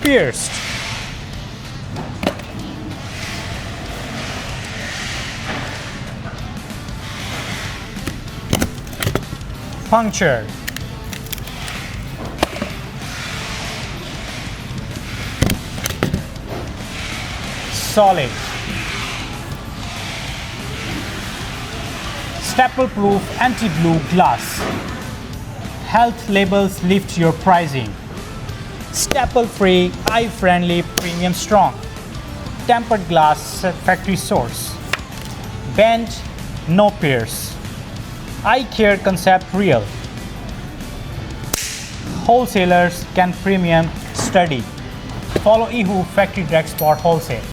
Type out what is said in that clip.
pierced. Punctured. Solid. Staple-proof anti-glue glass. Health labels lift your pricing. Staple-free, eye-friendly, premium strong. Tempered glass, factory source. Bend, no pierce. Eye care concept real. Wholesalers can premium study. Follow Yihu Factory Direct Spot Wholesale.